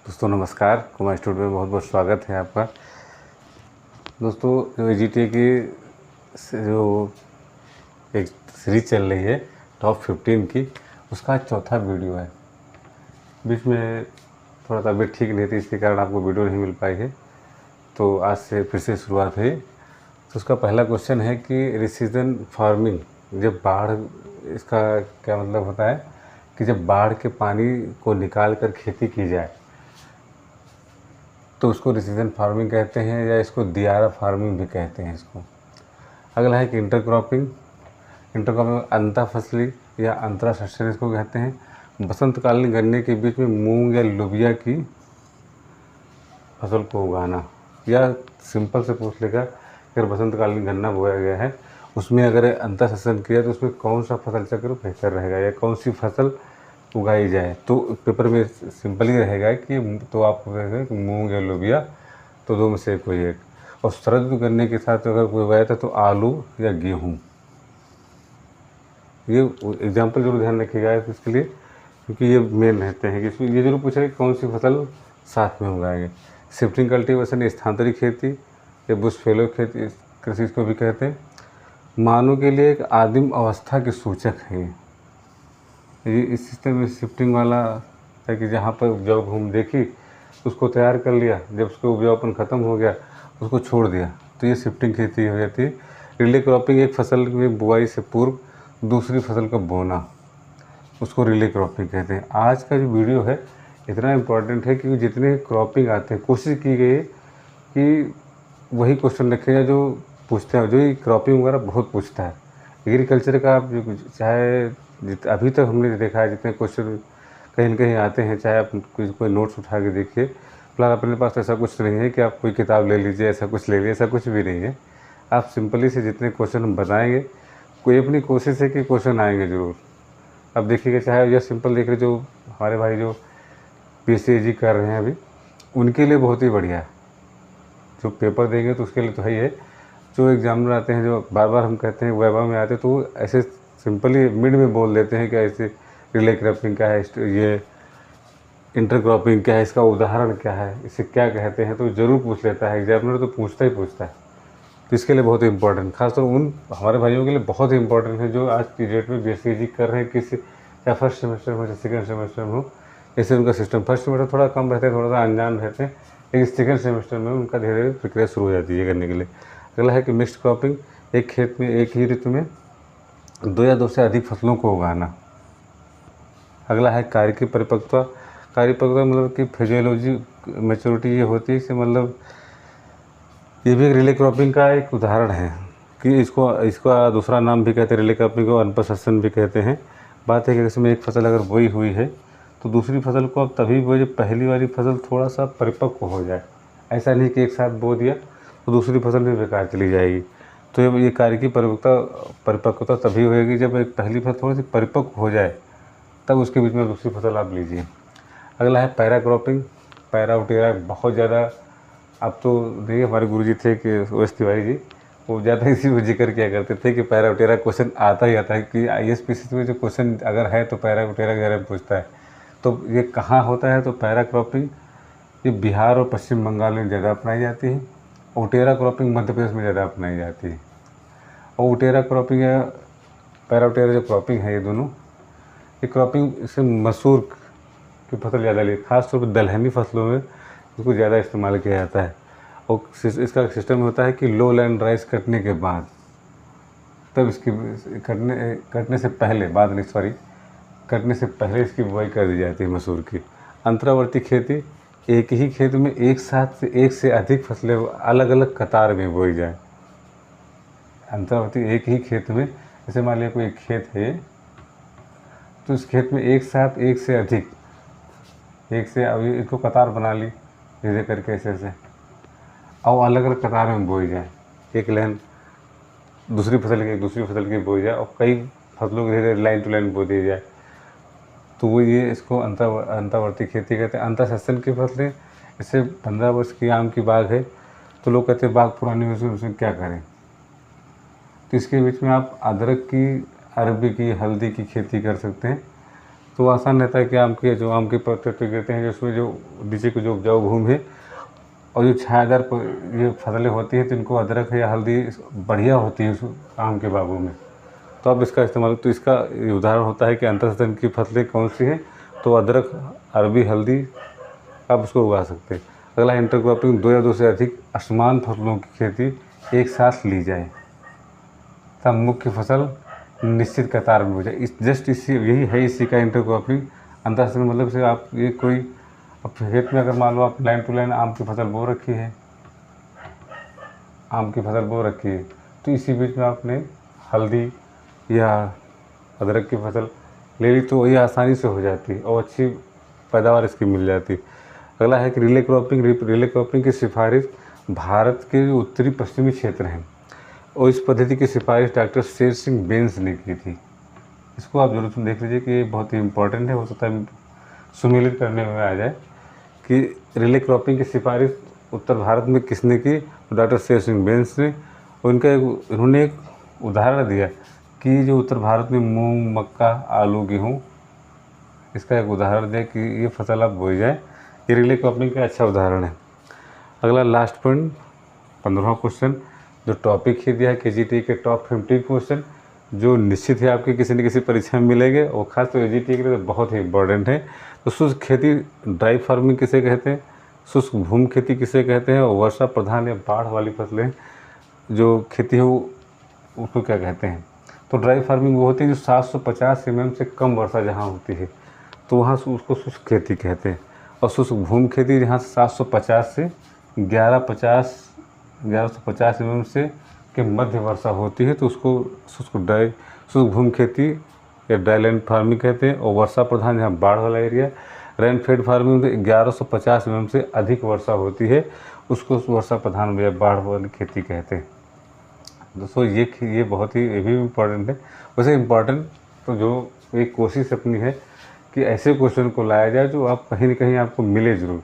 दोस्तों नमस्कार, कुमार स्टूडियो में बहुत बहुत स्वागत है आपका। दोस्तों जो GTA की जो एक सीरीज चल रही है टॉप 15 की, उसका आज चौथा वीडियो है। बीच में थोड़ा तबीयत ठीक नहीं थी, इसके कारण आपको वीडियो नहीं मिल पाई है, तो आज से फिर से शुरुआत हुई। तो उसका पहला क्वेश्चन है कि रिसीजन फार्मिंग, जब बाढ़, इसका क्या मतलब होता है कि जब बाढ़ के पानी को निकाल कर खेती की जाए तो उसको रिसीजन फार्मिंग कहते हैं, या इसको दियारा फार्मिंग भी कहते हैं इसको। अगला है कि इंटरक्रॉपिंग अंतर फसली या अंतरा शस्यन इसको कहते हैं। बसंतकालीन गन्ने के बीच में मूंग या लोबिया की फसल को उगाना, या सिंपल से पूछ लेगा अगर बसंतकालीन गन्ना बोया गया है उसमें अगर अंतर शस्यन किया तो उसमें कौन सा फसल चक्र बेहतर रहेगा या कौन सी फसल उगाई जाए। तो पेपर में सिंपल ही रहेगा कि तो आपको कहेगा कि मूंग या लोबिया, तो दो में से कोई एक। और शरद गन्ने के साथ अगर कोई उगाया था तो आलू या गेहूं। ये एग्जाम्पल जरूर ध्यान रखिएगा इसके लिए, क्योंकि ये मेन रहते हैं कि इसमें ये जरूर पूछेगा कौन सी फसल साथ में उगाएंगे। शिफ्टिंग कल्टीवेशन स्थानांतरित खेती या बुश फैलो खेती कृषि इसको भी कहते हैं। मानव के लिए एक आदिम अवस्था के सूचक है ये इस सिस्टम में शिफ्टिंग वाला है कि जहाँ पर उपजाऊ भूमि देखी उसको तैयार कर लिया, जब उसको उपजाऊपन ख़त्म हो गया उसको छोड़ दिया, तो ये शिफ्टिंग खेती हो जाती है। रिले क्रॉपिंग, एक फसल में बुआई से पूर्व दूसरी फसल का बोना, उसको रिले क्रॉपिंग कहते हैं। आज का जो वीडियो है इतना इम्पोर्टेंट है कि जितने क्रॉपिंग आते हैं कोशिश की गई है कि वही क्वेश्चन रखेगा जो पूछते हैं, जो ये क्रॉपिंग वगैरह बहुत पूछता है। एग्रीकल्चर का आप जो चाहे अभी तक हमने देखा है जितने क्वेश्चन कहीं न कहीं आते हैं, चाहे आप कोई नोट्स उठा के देखिए, फिलहाल अपने पास ऐसा कुछ नहीं है कि आप कोई किताब ले लीजिए, ऐसा कुछ ले लीजिए, ऐसा कुछ भी नहीं है। आप सिंपली से जितने क्वेश्चन हम बताएंगे, कोई अपनी कोशिश है कि क्वेश्चन आएंगे ज़रूर। अब देखिएगा, चाहे यह सिंपल देख रहे, जो हमारे भाई जो PCAG कर रहे हैं अभी, उनके लिए बहुत ही बढ़िया है। जो पेपर देंगे तो उसके लिए तो है ही है। जो एग्जामिनर आते हैं, जो बार बार हम कहते हैं वाइवा में आते हैं, तो ऐसे सिंपली मिड में बोल देते हैं कि ऐसे रिले क्रॉपिंग क्या है, ये इंटरक्रॉपिंग क्या है, इसका उदाहरण क्या है, इसे क्या कहते हैं, तो ज़रूर पूछ लेता है एग्जामिनर, तो पूछता ही पूछता है। तो इसके लिए बहुत ही इंपॉर्टेंट, खासतौर उन हमारे भाइयों के लिए बहुत ही इंपॉर्टेंट है जो आज की डेट में BCAG कर रहे हैं, किसी या फर्स्ट सेमेस्टर में, सेकेंड सेमेस्टर में हो। जैसे उनका सिस्टम फर्स्ट सेमेस्टर थोड़ा कम रहते हैं, थोड़ा सा अनजान रहते हैं, लेकिन सेकेंड सेमेस्टर में उनका धीरे धीरे प्रक्रिया शुरू हो जाती है करने के लिए। अगला है कि मिक्स्ड क्रॉपिंग, एक खेत में एक ही ऋतु में दो या दो से अधिक फसलों को उगाना। अगला है कार्यकी परिपक्वता। कार्यपरिपक्वता मतलब कि फिजियोलॉजी मैच्योरिटी ये होती है, इससे मतलब ये भी एक रिले क्रॉपिंग का एक उदाहरण है कि इसका दूसरा नाम भी कहते हैं रिले क्रॉपिंग को, अनपससन भी कहते हैं। बात है कि इसमें एक फसल अगर बोई हुई है तो दूसरी फसल को अब तभी बोए जब पहली वाली फसल थोड़ा सा परिपक्व हो जाए। ऐसा नहीं कि एक साथ बो दिया तो दूसरी फसल भी बेकार चली जाएगी। तो ये कार्य की परिपक्वता तभी होगी जब एक पहली फसल थोड़ी सी परिपक्व हो जाए, तब उसके बीच में दूसरी फसल आप लीजिए। अगला है पैरा क्रॉपिंग। पैरा उटेरा बहुत ज़्यादा, अब तो देखिए हमारे गुरुजी थे कि OS तिवारी जी, वो ज़्यादा इसी को जिक्र किया करते थे कि पैरा उटेरा क्वेश्चन आता ही आता है कि ISPC में जो क्वेश्चन अगर है तो पैरा उटेरा के बारे में पूछता है। तो ये कहाँ होता है, तो पैरा क्रॉपिंग ये बिहार और पश्चिम बंगाल में ज़्यादा अपनाई जाती है। उटेरा क्रॉपिंग मध्य प्रदेश में ज़्यादा अपनाई जाती है। और उटेरा क्रॉपिंग या पैरा उटेरा जो क्रॉपिंग है, ये दोनों ये क्रॉपिंग इससे मसूर की फसल ज़्यादा ली, खासतौर पर दलहनी फसलों में इसको ज़्यादा इस्तेमाल किया जाता है। और इसका सिस्टम होता है कि लो लैंड राइस कटने के बाद, तब इसकी कटने से पहले, बाद नहीं सॉरी कटने से पहले इसकी बुआई कर दी जाती है मसूर की। अंतरावर्ती खेती, एक ही खेत में एक से अधिक फसलें अलग अलग कतार में बोई जाए। अंतरावर्ती एक ही खेत में, जैसे मान लिया कोई एक खेत है तो इस खेत में एक से अधिक अभी इसको कतार बना ली धीरे करके ऐसे और अलग अलग कतार में बोई जाए। एक लाइन दूसरी फसल की बोई जाए और कई फसलों को धीरे लाइन टू लाइन बो दी जाए, तो वो ये इसको अंतरावर्ती खेती कहते हैं। अंतर शस्यन की फसलें, इससे 15 वर्ष की आम की बाग है तो लोग कहते हैं बाग पुरानी हो गई उसमें क्या करें, तो इसके बीच में आप अदरक की, अरबी की, हल्दी की खेती कर सकते हैं। तो वो आसान रहता है कि आम के पत्ते गिरते हैं जिसमें जो नीचे की जो उपजाऊ भूमि है और जो छायादार ये फसलें होती हैं तो इनको अदरक या हल्दी बढ़िया होती है उस आम के बागों में, तो आप इसका इस्तेमाल। तो इसका उदाहरण होता है कि अंतर्सदन की फसलें कौन सी हैं, तो अदरक, अरबी, हल्दी आप उसको उगा सकते हैं। अगला इंटरक्रॉपिंग, 2 या 2 से अधिक असमान फसलों की खेती एक साथ ली जाए तब मुख्य फसल निश्चित कतार में हो जाए। यही है इसी का इंटरक्रॉपिंग। अंतर्सदन मतलब से आप ये कोई अब खेत में अगर मान लो आप लाइन टू लाइन आम की फसल बो रखी है, तो इसी बीच में आपने हल्दी या अदरक की फसल ले ली तो ये आसानी से हो जाती है और अच्छी पैदावार इसकी मिल जाती है। अगला है कि रिले क्रॉपिंग की सिफारिश भारत के जो उत्तरी पश्चिमी क्षेत्र हैं और इस पद्धति की सिफारिश डॉक्टर शेर सिंह बेंस ने की थी। इसको आप जरूर देख लीजिए कि ये बहुत ही इम्पोर्टेंट है, हो सकता है सुमेलित करने में आ जाए कि रिले क्रॉपिंग की सिफारिश उत्तर भारत में किसने की, तो डॉक्टर शेर सिंह बेंस ने। इन्होंने एक उदाहरण दिया कि जो उत्तर भारत में मूंग, मक्का, आलू, गेहूँ, इसका एक उदाहरण दिया कि ये फसल आप बोई जाए। ये रिले क्रॉपिंग का अच्छा उदाहरण है। अगला लास्ट पॉइंट, 15वां क्वेश्चन, जो टॉपिक ही दिया है KGT के टॉप 50 क्वेश्चन जो निश्चित है आपके किसी न किसी परीक्षा में मिलेंगे और खास तो AGT के लिए तो बहुत ही इंपॉर्टेंट है। तो शुष्क खेती ड्राई फार्मिंग किसे कहते हैं, शुष्क भूमि खेती किसे कहते हैं, और वर्षा प्रधान या बाढ़ वाली फसलें जो खेती है वो उसको क्या कहते हैं। तो ड्राई फार्मिंग वो होती है जो 750 mm से कम वर्षा जहाँ होती है तो वहाँ उसको शुष्क खेती कहते हैं, और शुष्क भूमि खेती जहाँ 750 से 1150 mm से के मध्य वर्षा होती है तो उसको शुष्क भूमि खेती या ड्राई लैंड फार्मिंग कहते हैं। और वर्षा प्रधान जहाँ बाढ़ वाला एरिया, रेन फेड फार्मिंग में 1150 mm से अधिक वर्षा होती है उसको वर्षा प्रधान या बाढ़ वाली खेती कहते हैं। दोस्तों ये बहुत ही ये भी इम्पोर्टेंट है। वैसे इम्पोर्टेंट तो जो एक कोशिश अपनी है कि ऐसे क्वेश्चन को लाया जाए जो आप कहीं न कहीं आपको मिले ज़रूर,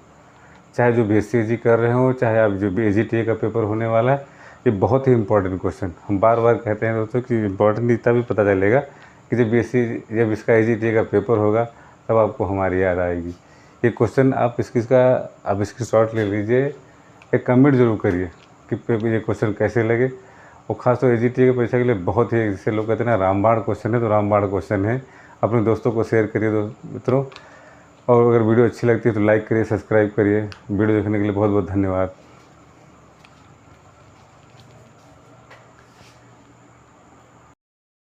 चाहे जो BSc कर रहे हो, चाहे आप जो AGT का पेपर होने वाला है। ये बहुत ही इंपॉर्टेंट क्वेश्चन हम बार बार कहते हैं दोस्तों कि इम्पॉर्टेंट इतना भी पता चलेगा कि जब इसका AGT का पेपर होगा तब आपको हमारी याद आएगी। ये क्वेश्चन आप इसकी शॉर्ट ले लीजिए, एक कमेंट जरूर करिए कि ये क्वेश्चन कैसे लगे। और ख़ास तो AGT की परीक्षा के लिए बहुत ही, जिसे लोग कहते हैं ना रामबाण क्वेश्चन है, तो रामबाण क्वेश्चन है। अपने दोस्तों को शेयर करिए मित्रों, और अगर वीडियो अच्छी लगती है तो लाइक करिए, सब्सक्राइब करिए। वीडियो देखने के लिए बहुत बहुत धन्यवाद।